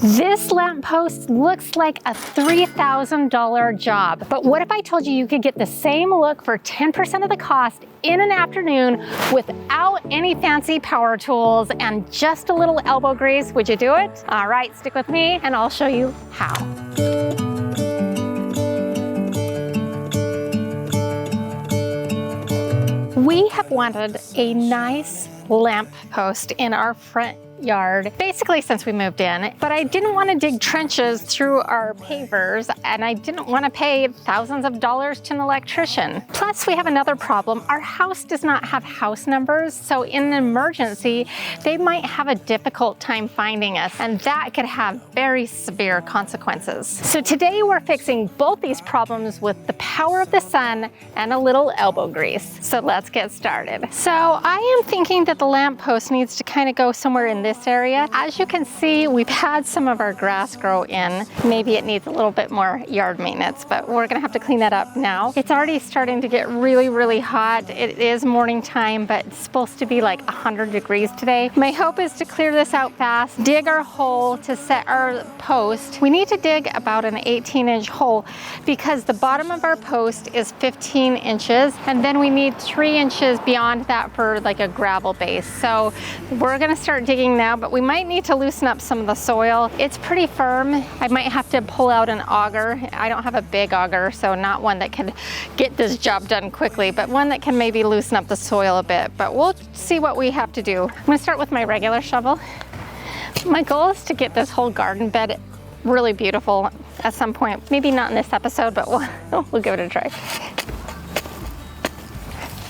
This lamppost looks like a $3,000 job, but what if I told you you could get the same look for 10% of the cost in an afternoon without any fancy power tools and just a little elbow grease? Would you do it? All right, stick with me and I'll show you how. We have wanted a nice lamp post in our front yard basically since we moved in, but I didn't want to dig trenches through our pavers and I didn't want to pay thousands of dollars to an electrician. Plus we have another problem. Our house does not have house numbers, so in an emergency they might have a difficult time finding us, and that could have very severe consequences. So today we're fixing both these problems with the power of the sun and a little elbow grease. So let's get started. So I am thinking that the lamp post needs to kind of go somewhere in this area. As you can see, we've had some of our grass grow in. Maybe it needs a little bit more yard maintenance, but we're gonna have to clean that up now. It's already starting to get really, really hot. It is morning time, but it's supposed to be like 100 degrees today. My hope is to clear this out fast, dig our hole to set our post. We need to dig about an 18-inch hole because the bottom of our post is 15 inches, and then we need 3 inches beyond that for like a gravel base. So we're gonna start digging now, but we might need to loosen up some of the soil. It's pretty firm. I might have to pull out an auger. I don't have a big auger, so not one that can get this job done quickly, but one that can maybe loosen up the soil a bit. But we'll see what we have to do. I'm gonna start with my regular shovel. My goal is to get this whole garden bed really beautiful at some point. Maybe not in this episode, but we'll give it a try.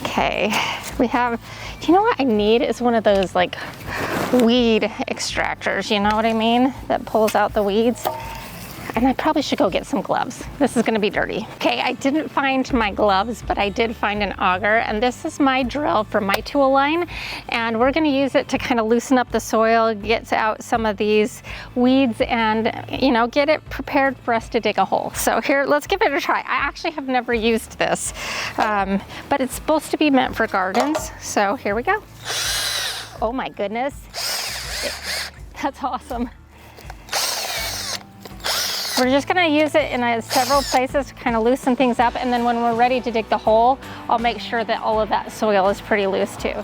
Okay, we have, you know what I need is one of those like weed extractors, you know what I mean? That pulls out the weeds. And I probably should go get some gloves. This is gonna be dirty. Okay, I didn't find my gloves, but I did find an auger, and this is my drill for my tool line. And we're gonna use it to kind of loosen up the soil, get out some of these weeds, and you know, get it prepared for us to dig a hole. So here, let's give it a try. I actually have never used this, but it's supposed to be meant for gardens. So here we go. Oh my goodness, that's awesome. We're just gonna use it in several places to kind of loosen things up, and then when we're ready to dig the hole, I'll make sure that all of that soil is pretty loose too.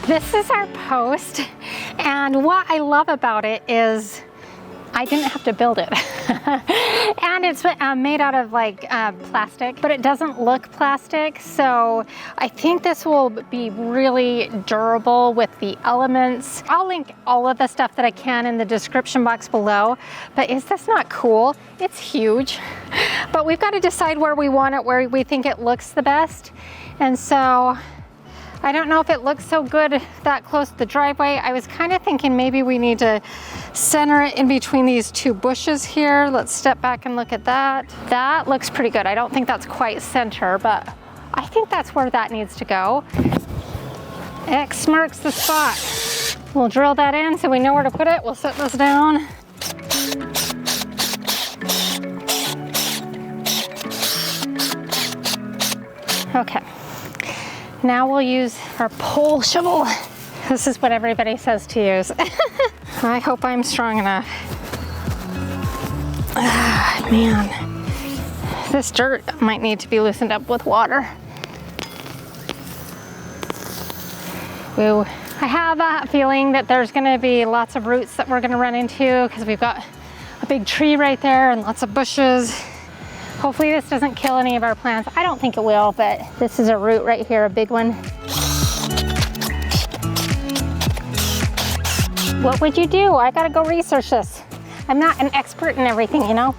This is our post, and what I love about it is I didn't have to build it. And it's made out of like plastic, but it doesn't look plastic. So I think this will be really durable with the elements. I'll link all of the stuff that I can in the description box below, but is this not cool? It's huge, but we've got to decide where we want it, where we think it looks the best. And so I don't know if it looks so good that close to the driveway. I was kind of thinking maybe we need to center it in between these two bushes here. Let's step back and look at that. That looks pretty good. I don't think that's quite center, but I think that's where that needs to go. X marks the spot. We'll drill that in so we know where to put it. We'll set this down. Okay. Now we'll use our pole shovel. This is what everybody says to use. I hope I'm strong enough. Ah, man. This dirt might need to be loosened up with water. Ooh. I have a feeling that there's gonna be lots of roots that we're gonna run into because we've got a big tree right there and lots of bushes. Hopefully this doesn't kill any of our plants. I don't think it will, but this is a root right here, a big one. What would you do? I gotta go research this. I'm not an expert in everything, you know?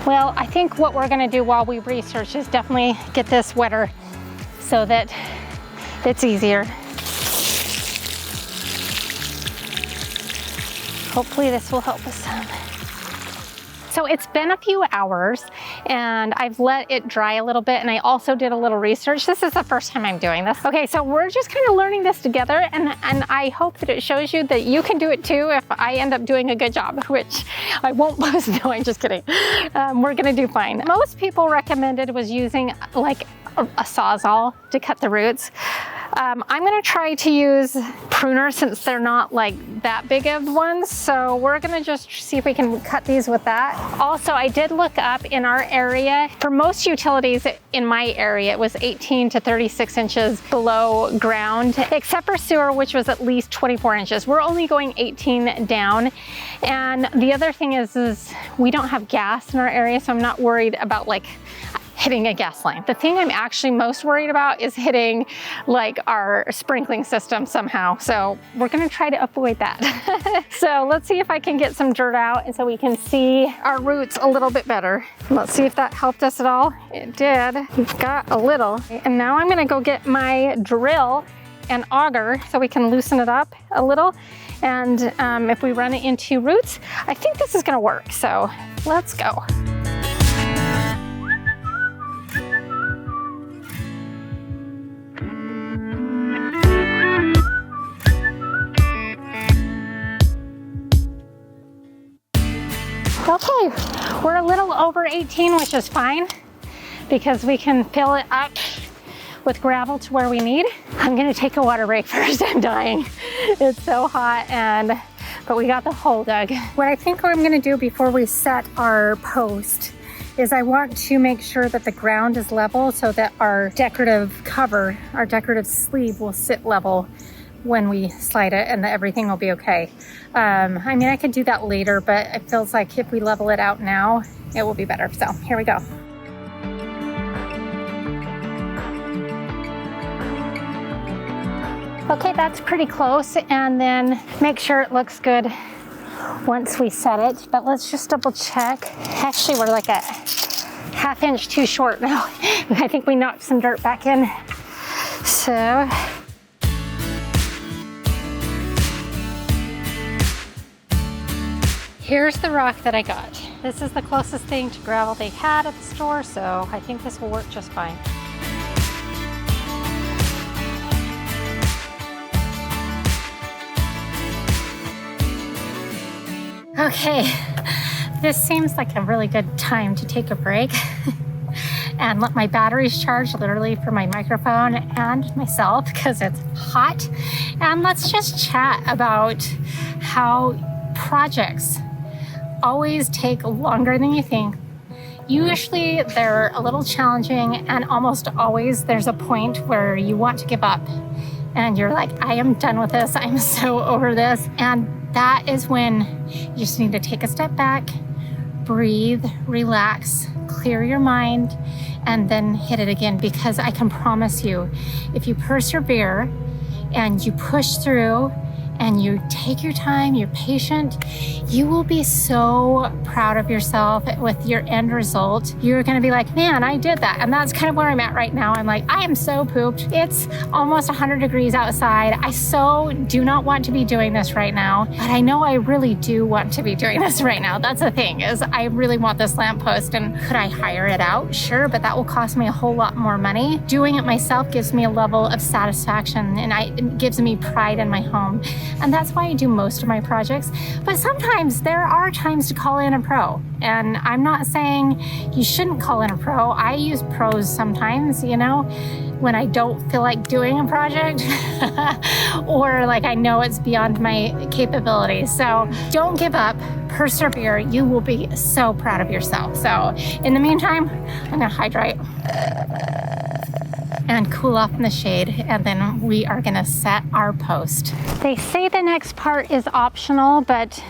Well, I think what we're gonna do while we research is definitely get this wetter so that it's easier. Hopefully this will help us some. So it's been a few hours and I've let it dry a little bit, and I also did a little research. This is the first time I'm doing this. Okay, so we're just kind of learning this together, and I hope that it shows you that you can do it too if I end up doing a good job, which I won't post. No, I'm just kidding. We're gonna do fine. Most people recommended was using like a Sawzall to cut the roots. I'm gonna try to use pruners since they're not like that big of ones. So we're gonna just see if we can cut these with that. Also, I did look up in our area, for most utilities in my area, it was 18 to 36 inches below ground, except for sewer, which was at least 24 inches. We're only going 18 down. And the other thing is we don't have gas in our area, so I'm not worried about like hitting a gas line. The thing I'm actually most worried about is hitting like our sprinkling system somehow. So we're gonna try to avoid that. So let's see if I can get some dirt out and so we can see our roots a little bit better. Let's see if that helped us at all. It did. We've got a little. And now I'm gonna go get my drill and auger so we can loosen it up a little. And if we run it into roots, I think this is gonna work. So let's go. Okay, we're a little over 18, which is fine because we can fill it up with gravel to where we need. I'm gonna take a water break first, I'm dying. It's so hot, but we got the hole dug. What I think I'm gonna do before we set our post is I want to make sure that the ground is level so that our decorative cover, our decorative sleeve will sit level when we slide it and that everything will be okay. I mean, I could do that later, but it feels like if we level it out now, it will be better. So here we go. Okay, that's pretty close. And then make sure it looks good once we set it, but let's just double check. Actually, we're like a ½ inch too short now. I think we knocked some dirt back in. So, here's the rock that I got. This is the closest thing to gravel they had at the store, so I think this will work just fine. Okay, this seems like a really good time to take a break and let my batteries charge literally for my microphone and myself because it's hot. And let's just chat about how projects always take longer than you think. Usually they're a little challenging, and almost always there's a point where you want to give up and you're like, I am done with this. I'm so over this. And that is when you just need to take a step back, breathe, relax, clear your mind, and then hit it again. Because I can promise you, if you persevere and you push through and you take your time, you're patient, you will be so proud of yourself with your end result. You're gonna be like, man, I did that. And that's kind of where I'm at right now. I'm like, I am so pooped. It's almost 100 degrees outside. I so do not want to be doing this right now, but I know I really do want to be doing this right now. That's the thing, is I really want this lamppost. And could I hire it out? Sure, but that will cost me a whole lot more money. Doing it myself gives me a level of satisfaction, and it gives me pride in my home. And that's why I do most of my projects. But sometimes there are times to call in a pro. And I'm not saying you shouldn't call in a pro. I use pros sometimes, you know, when I don't feel like doing a project or like I know it's beyond my capabilities. So don't give up, persevere. You will be so proud of yourself. So in the meantime, I'm gonna hydrate and cool off in the shade, and then we are gonna set our post. They say the next part is optional, but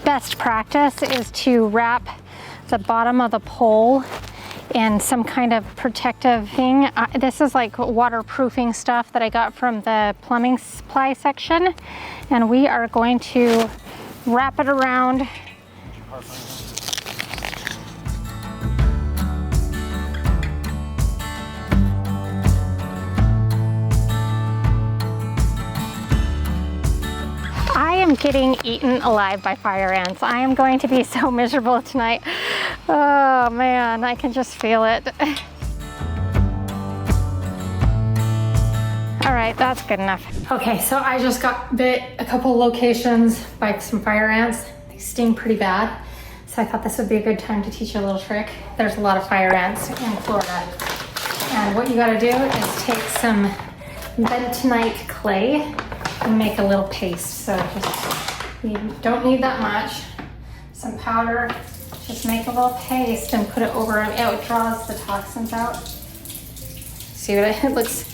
best practice is to wrap the bottom of the pole in some kind of protective thing. This is like waterproofing stuff that I got from the plumbing supply section, and we are going to wrap it around. I am getting eaten alive by fire ants. I am going to be so miserable tonight. Oh man, I can just feel it. All right, that's good enough. Okay, so I just got bit a couple locations by some fire ants. They sting pretty bad. So I thought this would be a good time to teach you a little trick. There's a lot of fire ants in Florida. And what you gotta do is take some bentonite clay and make a little paste. So you don't need that much. Some powder, just make a little paste and put it over it. It draws the toxins out. See what it looks?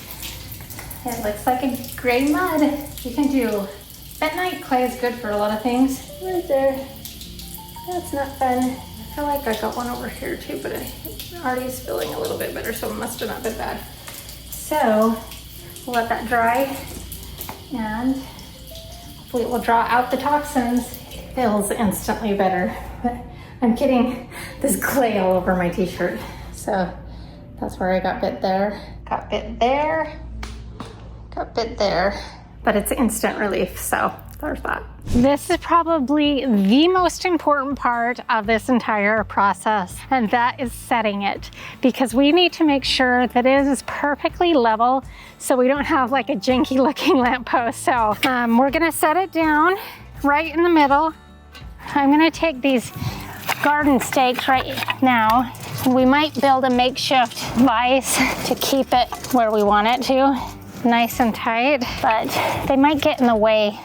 It looks like a gray mud. You can do, bentonite clay is good for a lot of things. Right there. That's not fun. I feel like I got one over here too, but it already is feeling a little bit better, so it must have not been bad. So we'll let that dry, and hopefully it will draw out the toxins. It feels instantly better. But I'm getting this clay all over my t-shirt. So that's where I got bit there. Got bit there. Got bit there. But it's instant relief, so there's that. This is probably the most important part of this entire process, and that is setting it, because we need to make sure that it is perfectly level so we don't have like a janky looking lamppost. So we're gonna set it down right in the middle. I'm gonna take these garden stakes right now. We might build a makeshift vise to keep it where we want it to, nice and tight, but they might get in the way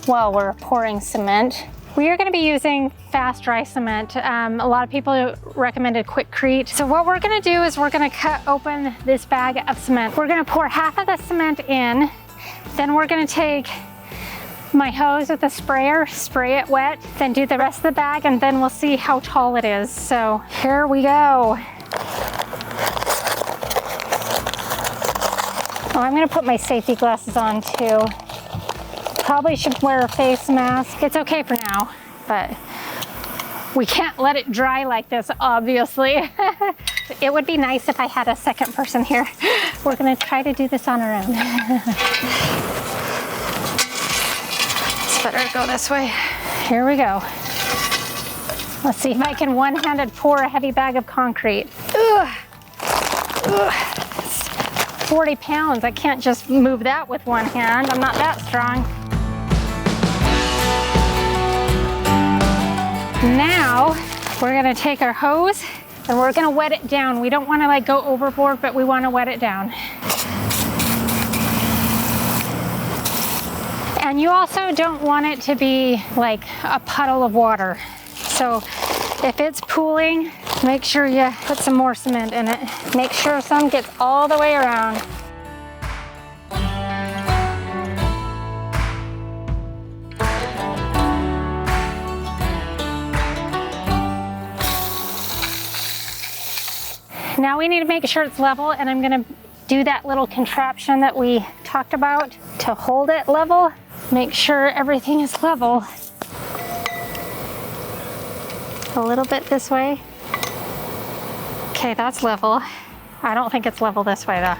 while we're pouring cement. We are going to be using fast dry cement. A lot of people recommended Quickcrete. So what we're going to do is we're going to cut open this bag of cement. We're going to pour half of the cement in, then we're going to take my hose with the sprayer, spray it wet, then do the rest of the bag, and then we'll see how tall it is. So here we go. Oh, I'm gonna put my safety glasses on too. Probably should wear a face mask. It's okay for now, but we can't let it dry like this, obviously. It would be nice if I had a second person here. We're gonna try to do this on our own. It's better to go this way. Here we go. Let's see if I can one-handed pour a heavy bag of concrete. Ugh. Ugh. 40 pounds. I can't just move that with one hand. I'm not that strong. Now we're gonna take our hose and we're gonna wet it down. We don't wanna like go overboard, but we wanna wet it down. And you also don't want it to be like a puddle of water. So if it's pooling, make sure you put some more cement in it. Make sure some gets all the way around. Now we need to make sure it's level, and I'm gonna do that little contraption that we talked about to hold it level. Make sure everything is level. A little bit this way. Okay, that's level. I don't think it's level this way though.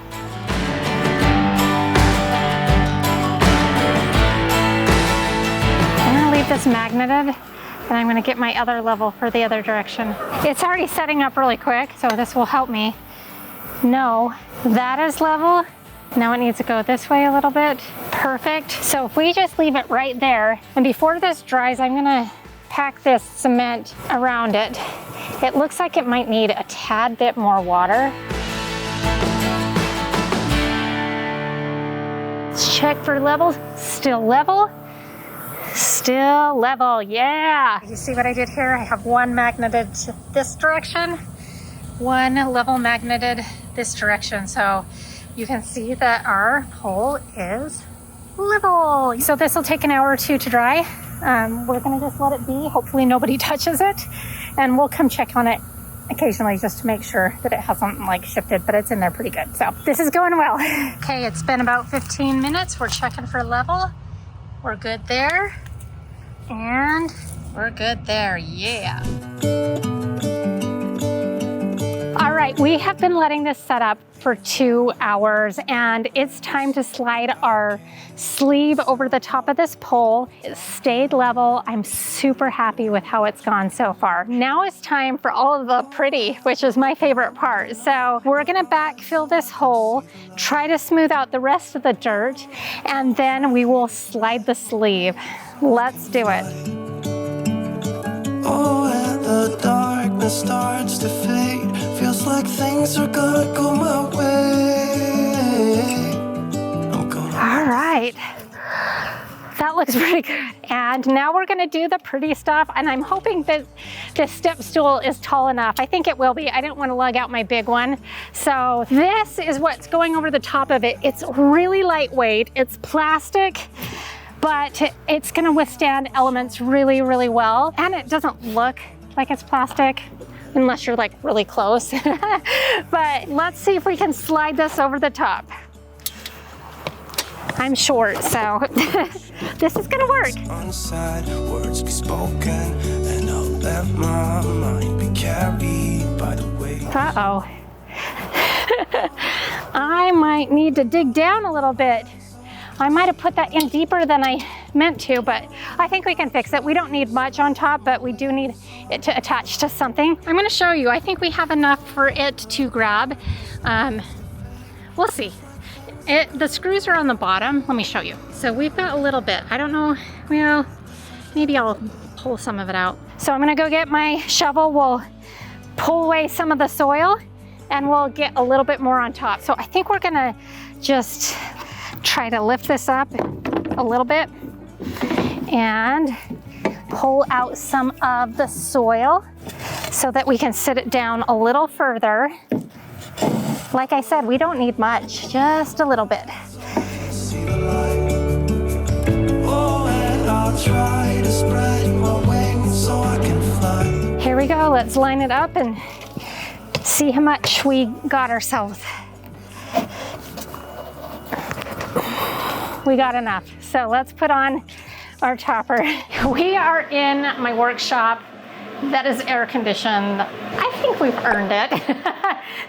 I'm gonna leave this magneted, and I'm gonna get my other level for the other direction. It's already setting up really quick, so this will help me know that is level. Now it needs to go this way a little bit. Perfect. So if we just leave it right there, and before this dries, I'm gonna pack this cement around it. It looks like it might need a tad bit more water. Let's check for level. Still level. Still level, yeah. You see what I did here? I have one magneted to this direction, one level magneted this direction. So you can see that our hole is level. So this will take an hour or two to dry. We're gonna just let it be. Hopefully nobody touches it, and we'll come check on it occasionally just to make sure that it hasn't like shifted, but it's in there pretty good. So this is going well. Okay, it's been about 15 minutes. We're checking for level. We're good there, and we're good there, yeah. All right, we have been letting this set up for 2 hours, and it's time to slide our sleeve over the top of this pole. It stayed level. I'm super happy with how it's gone so far. Now it's time for all of the pretty, which is my favorite part. So we're gonna backfill this hole, try to smooth out the rest of the dirt, and then we will slide the sleeve. Let's do it. Oh, and the darkness starts to fade. Feels like things are gonna go my way. All right. That looks pretty good. And now we're gonna do the pretty stuff, and I'm hoping that this step stool is tall enough. I think it will be. I didn't want to lug out my big one. So this is what's going over the top of it. It's really lightweight. It's plastic, but it's gonna withstand elements really, really well. And it doesn't look like it's plastic unless you're like really close. But let's see if we can slide this over the top. I'm short, so this is gonna work. Unsaid words be spoken, and I'll let my mind be carried by the way. Uh-oh. I might need to dig down a little bit. I might have put that in deeper than I meant to, but I think we can fix it. We don't need much on top, but we do need it to attach to something. I'm gonna show you. I think we have enough for it to grab. We'll see. The screws are on the bottom. Let me show you. So we've got a little bit. I don't know, well, maybe I'll pull some of it out. So I'm gonna go get my shovel. We'll pull away some of the soil and we'll get a little bit more on top. So I think we're gonna just try to lift this up a little bit and pull out some of the soil so that we can sit it down a little further. Like I said, we don't need much, just a little bit. See the light. Oh, and I'll try to spread my wings so I can fly. Here we go, let's line it up and see how much we got ourselves. We got enough, so let's put on our topper. We are in my workshop that is air conditioned. I think we've earned it.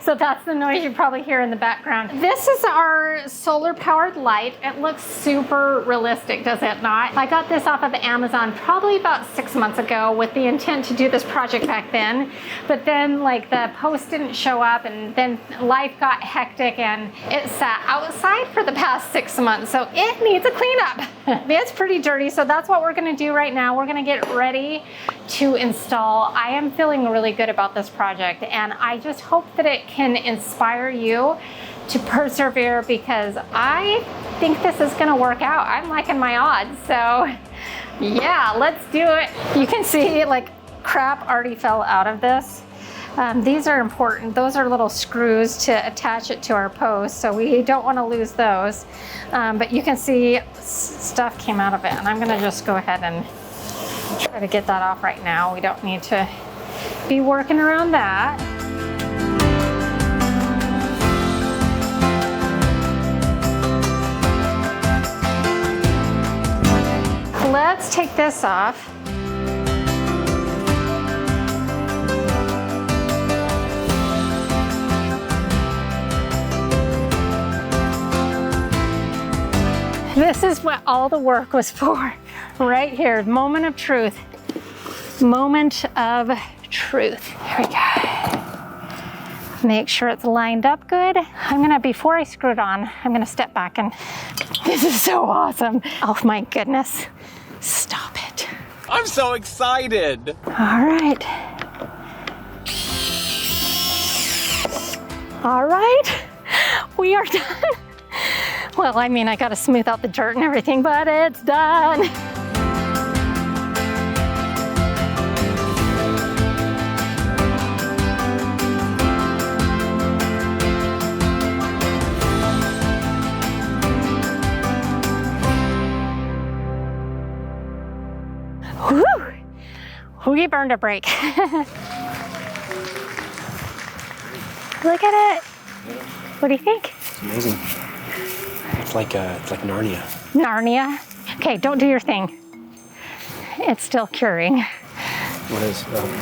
So that's the noise you probably hear in the background. This is our solar powered light. It looks super realistic, does it not? I got this off of Amazon probably about 6 months ago with the intent to do this project back then. But then like the post didn't show up and then life got hectic and it sat outside for the past 6 months. So it needs a cleanup. It's pretty dirty. So that's what we're gonna do right now. We're gonna get ready to install. I am feeling really good about this project and I just hope that it can inspire you to persevere because I think this is gonna work out. I'm liking my odds, so yeah, let's do it. You can see like crap already fell out of this. These are important. Those are little screws to attach it to our post, so we don't want to lose those. But you can see stuff came out of it, and I'm gonna just go ahead and try to get that off right now. We don't need to be working around that. Let's take this off. This is what all the work was for, right here, moment of truth. Moment of truth. Here we go. Make sure it's lined up good. Before I screw it on, I'm gonna step back and this is so awesome. Oh my goodness, stop it. I'm so excited. All right. All right, we are done. Well, I mean, I gotta smooth out the dirt and everything, but it's done. Whew, we burned a break. Look at it. What do you think? It's amazing. It's like Narnia. Narnia? Okay, don't do your thing. It's still curing. What is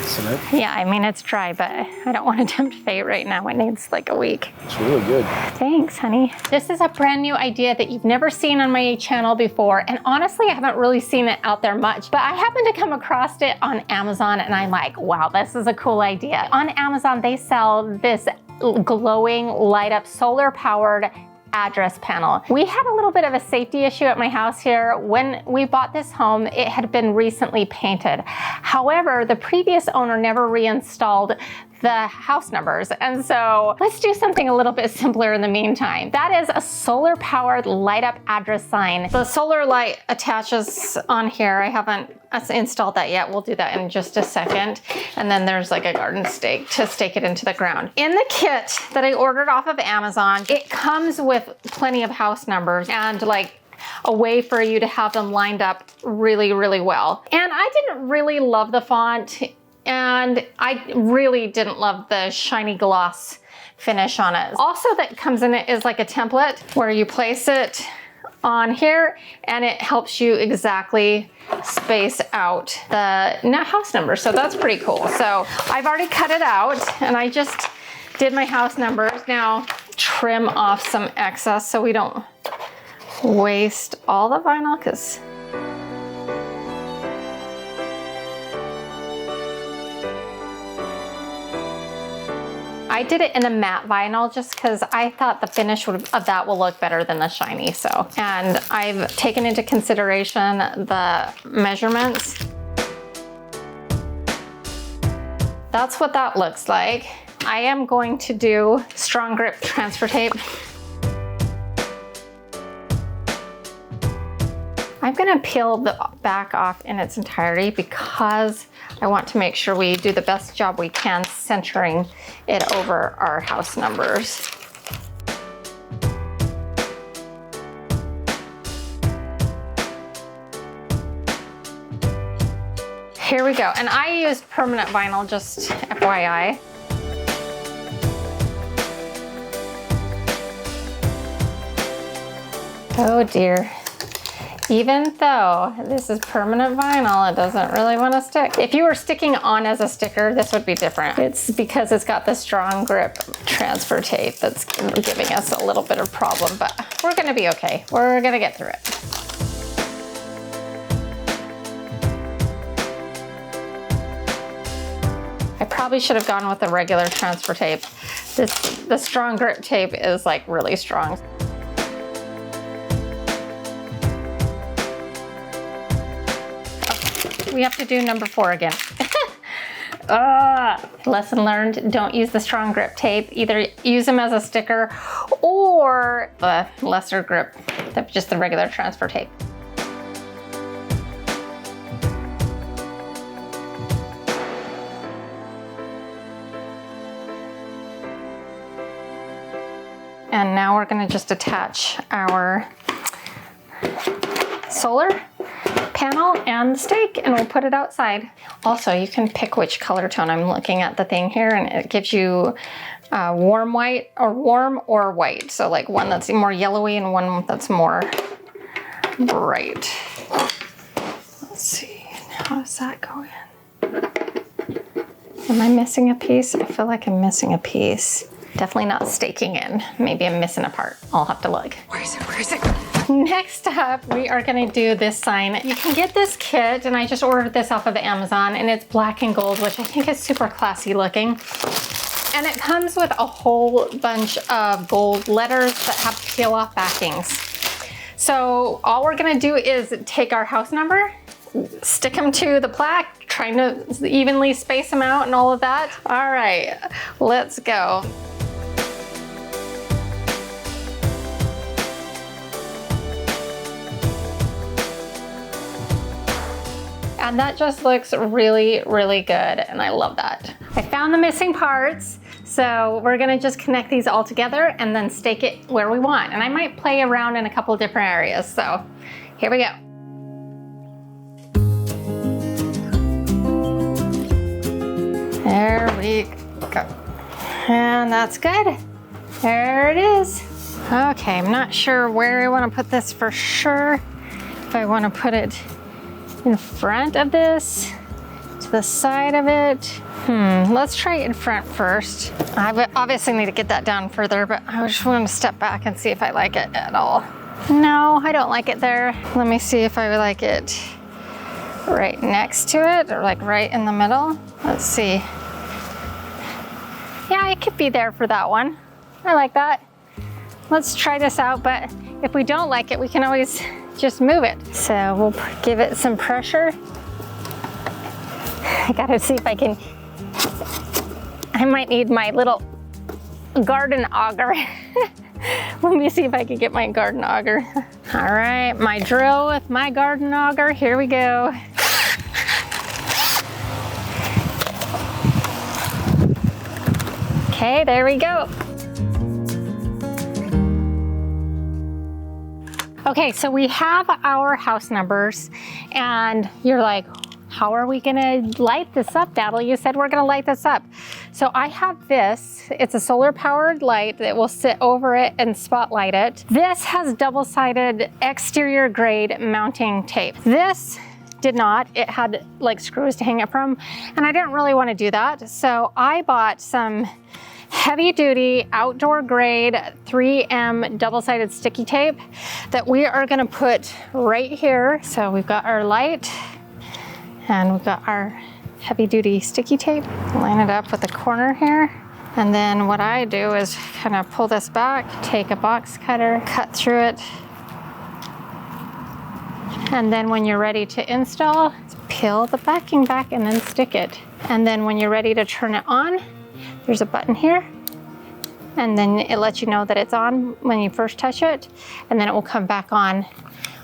cement? Yeah, I mean, it's dry, but I don't want to tempt fate right now. It needs like a week. It's really good. Thanks, honey. This is a brand new idea that you've never seen on my channel before. And honestly, I haven't really seen it out there much, but I happened to come across it on Amazon and I'm like, wow, this is a cool idea. On Amazon, they sell this glowing, light up, solar powered address panel. We had a little bit of a safety issue at my house here. When we bought this home, it had been recently painted. However, the previous owner never reinstalled the house numbers. And so let's do something a little bit simpler in the meantime. That is a solar powered light up address sign. The solar light attaches on here. I haven't installed that yet. We'll do that in just a second. And then there's like a garden stake to stake it into the ground. In the kit that I ordered off of Amazon, it comes with plenty of house numbers and like a way for you to have them lined up really, really well. And I didn't really love the font, and I really didn't love the shiny gloss finish on it. Also that comes in it is like a template where you place it on here and it helps you exactly space out the house number. So that's pretty cool. So I've already cut it out and I just did my house numbers. Now trim off some excess so we don't waste all the vinyl, because I did it in the matte vinyl just because I thought the finish of that will look better than the shiny. So, and I've taken into consideration the measurements. That's what that looks like. I am going to do strong grip transfer tape. I'm gonna peel the back off in its entirety because I want to make sure we do the best job we can centering it over our house numbers. Here we go. And I used permanent vinyl, just FYI. Oh dear. Even though this is permanent vinyl, it doesn't really want to stick. If you were sticking on as a sticker, this would be different. It's because it's got the strong grip transfer tape that's giving us a little bit of problem, but we're gonna be okay. We're gonna get through it. I probably should have gone with the regular transfer tape. The strong grip tape is like really strong. We have to do number 4 again. Lesson learned, don't use the strong grip tape. Either use them as a sticker or the lesser grip, just the regular transfer tape. And now we're gonna just attach our solar panel and the stake, and we'll put it outside. Also, you can pick which color tone. I'm looking at the thing here and it gives you warm white or warm or white. So like one that's more yellowy and one that's more bright. Let's see, how does that go in? Am I missing a piece? I feel like I'm missing a piece. Definitely not staking in. Maybe I'm missing a part. I'll have to look. Where is it? Where is it? Next up, we are gonna do this sign. You can get this kit, and I just ordered this off of Amazon, and it's black and gold, which I think is super classy looking. And it comes with a whole bunch of gold letters that have peel off backings. So all we're gonna do is take our house number, stick them to the plaque, trying to evenly space them out and all of that. All right, let's go. And that just looks really, really good, and I love that. I found the missing parts, so we're gonna just connect these all together and then stake it where we want. And I might play around in a couple different areas, so here we go. There we go. And that's good. There it is. Okay, I'm not sure where I wanna put this for sure. If I wanna put it in front of this, to the side of it. Let's try it in front first. I obviously need to get that down further, but I just want to step back and see if I like it at all. No, I don't like it there. Let me see if I like it right next to it or like right in the middle. Let's see. Yeah, it could be there for that one. I like that. Let's try this out, but if we don't like it, we can always just move it. So we'll give it some pressure. I gotta see if I can I might need my little garden auger. Let me see if I can get my garden auger. All right, my drill with my garden auger. Here we go. Okay, there we go. Okay, so we have our house numbers, and you're like, how are we gonna light this up, Daddle? You said we're gonna light this up. So I have this, it's a solar powered light that will sit over it and spotlight it. This has double-sided exterior grade mounting tape. This did not, it had like screws to hang it from, and I didn't really wanna do that. So I bought some heavy duty outdoor grade 3M double-sided sticky tape that we are gonna put right here. So we've got our light and we've got our heavy duty sticky tape. Line it up with the corner here. And then what I do is kind of pull this back, take a box cutter, cut through it. And then when you're ready to install, peel the backing back and then stick it. And then when you're ready to turn it on, there's a button here, and then it lets you know that it's on when you first touch it, and then it will come back on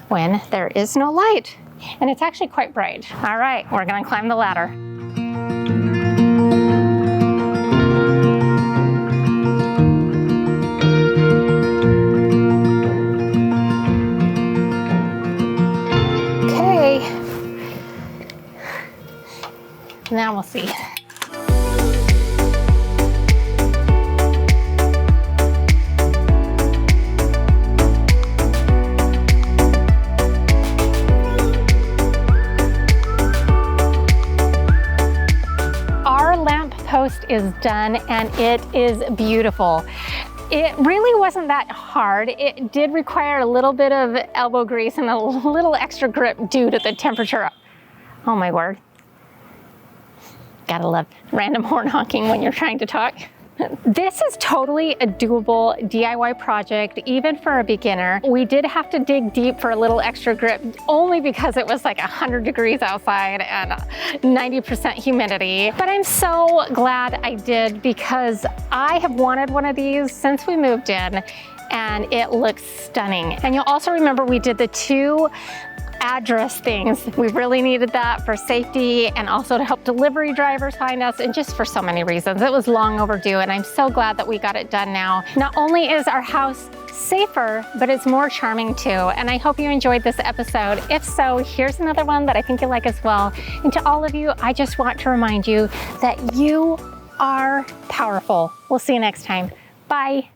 when there is no light. And it's actually quite bright. All right, we're gonna climb the ladder. Okay, now we'll see. Post is done and it is beautiful. It really wasn't that hard. It did require a little bit of elbow grease and a little extra grip due to the temperature. Oh my word. Gotta love random horn honking when you're trying to talk. This is totally a doable DIY project, even for a beginner. We did have to dig deep for a little extra grip, only because it was like 100 degrees outside and 90% humidity. But I'm so glad I did, because I have wanted one of these since we moved in, and it looks stunning. And you'll also remember we did the 2 address things. We really needed that for safety and also to help delivery drivers find us, and just for so many reasons. It was long overdue, and I'm so glad that we got it done now. Not only is our house safer, but it's more charming too. And I hope you enjoyed this episode. If so, here's another one that I think you'll like as well. And to all of you, I just want to remind you that you are powerful. We'll see you next time. Bye.